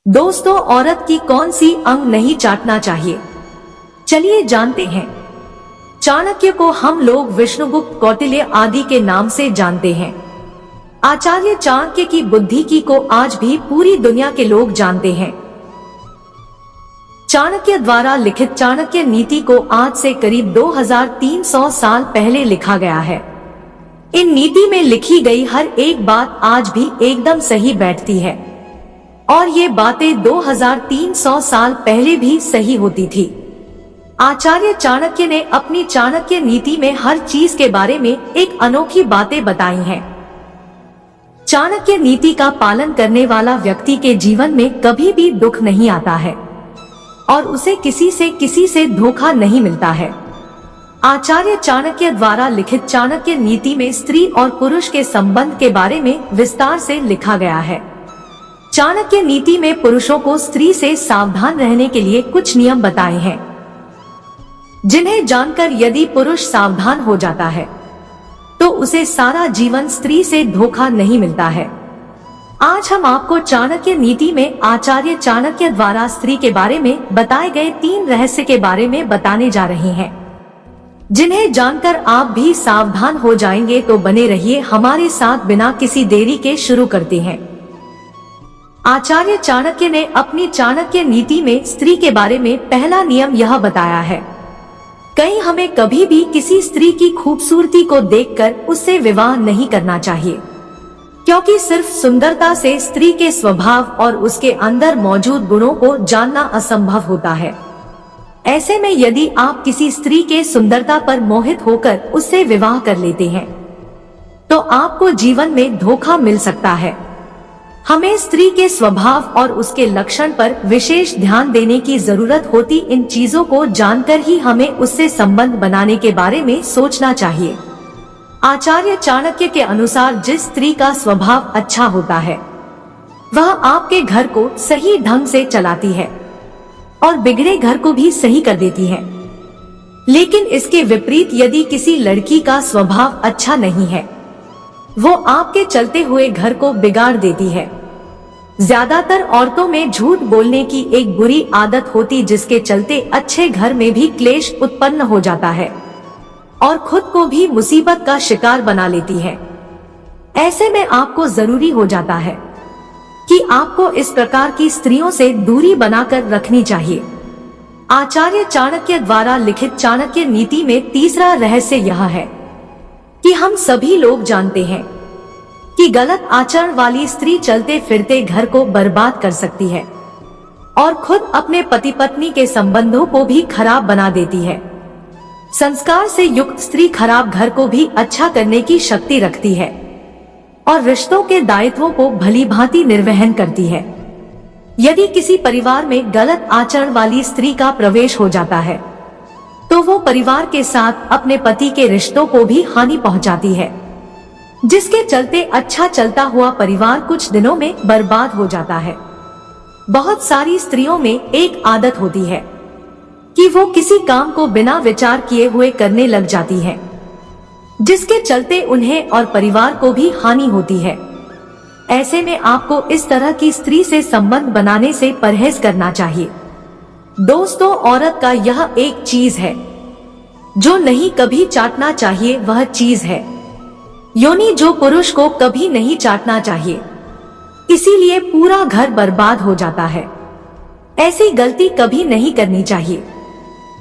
दोस्तों, औरत की कौन सी अंग नहीं चाटना चाहिए? चलिए जानते हैं। चाणक्य को हम लोग विष्णुगुप्त, कौटिल्य आदि के नाम से जानते हैं। आचार्य चाणक्य की बुद्धि की को आज भी पूरी दुनिया के लोग जानते हैं। चाणक्य द्वारा लिखित चाणक्य नीति को आज से करीब 2300 साल पहले लिखा गया है। इन नीति में लिखी गई हर एक बात आज भी एकदम सही बैठती है और ये बातें 2300 साल पहले भी सही होती थी। आचार्य चाणक्य ने अपनी चाणक्य नीति में हर चीज के बारे में एक अनोखी बातें बताई हैं। चाणक्य नीति का पालन करने वाला व्यक्ति के जीवन में कभी भी दुख नहीं आता है और उसे किसी से धोखा नहीं मिलता है। आचार्य चाणक्य द्वारा लिखित चाणक्य नीति में स्त्री और पुरुष के संबंध के बारे में विस्तार से लिखा गया है। चाणक्य नीति में पुरुषों को स्त्री से सावधान रहने के लिए कुछ नियम बताए हैं, जिन्हें जानकर यदि पुरुष सावधान हो जाता है तो उसे सारा जीवन स्त्री से धोखा नहीं मिलता है। आज हम आपको चाणक्य नीति में आचार्य चाणक्य द्वारा स्त्री के बारे में बताए गए 3 रहस्य के बारे में बताने जा रहे हैं, जिन्हें जानकर आप भी सावधान हो जाएंगे। तो बने रहिए हमारे साथ। बिना किसी देरी के शुरू करते हैं। आचार्य चाणक्य ने अपनी चाणक्य नीति में स्त्री के बारे में पहला नियम यह बताया है, कहीं हमें कभी भी किसी स्त्री की खूबसूरती को देखकर उससे विवाह नहीं करना चाहिए, क्योंकि सिर्फ सुंदरता से स्त्री के स्वभाव और उसके अंदर मौजूद गुणों को जानना असंभव होता है। ऐसे में यदि आप किसी स्त्री के सुंदरता पर मोहित होकर उससे विवाह कर लेते हैं तो आपको जीवन में धोखा मिल सकता है। हमें स्त्री के स्वभाव और उसके लक्षण पर विशेष ध्यान देने की जरूरत होती। इन चीजों को जानकर ही हमें उससे संबंध बनाने के बारे में सोचना चाहिए। आचार्य चाणक्य के अनुसार जिस स्त्री का स्वभाव अच्छा होता है वह आपके घर को सही ढंग से चलाती है और बिगड़े घर को भी सही कर देती है। लेकिन इसके विपरीत यदि किसी लड़की का स्वभाव अच्छा नहीं है, वो आपके चलते हुए घर को बिगाड़ देती है। ज्यादातर औरतों में झूठ बोलने की एक बुरी आदत होती, जिसके चलते अच्छे घर में भी क्लेश उत्पन्न हो जाता है और खुद को भी मुसीबत का शिकार बना लेती है। ऐसे में आपको जरूरी हो जाता है कि आपको इस प्रकार की स्त्रियों से दूरी बनाकर रखनी चाहिए। आचार्य चाणक्य द्वारा लिखित चाणक्य नीति में तीसरा रहस्य यह है कि हम सभी लोग जानते हैं कि गलत आचरण वाली स्त्री चलते फिरते घर को बर्बाद कर सकती है और खुद अपने पति पत्नी के संबंधों को भी खराब बना देती है। संस्कार से युक्त स्त्री खराब घर को भी अच्छा करने की शक्ति रखती है और रिश्तों के दायित्वों को भली भांति निर्वहन करती है। यदि किसी परिवार में गलत आचरण वाली स्त्री का प्रवेश हो जाता है तो वो परिवार के साथ अपने पति के रिश्तों को भी हानि पहुंचाती है, जिसके चलते अच्छा चलता हुआ परिवार कुछ दिनों में बर्बाद हो जाता है। बहुत सारी स्त्रियों में एक आदत होती है कि वो किसी काम को बिना विचार किए हुए करने लग जाती है, जिसके चलते उन्हें और परिवार को भी हानि होती है। ऐसे में आपको इस तरह की स्त्री से संबंध बनाने से परहेज करना चाहिए। दोस्तों, औरत का यह एक चीज है जो नहीं कभी चाटना चाहिए, वह चीज है योनि, जो पुरुष को कभी नहीं चाटना चाहिए। इसीलिए पूरा घर बर्बाद हो जाता है। ऐसी गलती कभी नहीं करनी चाहिए।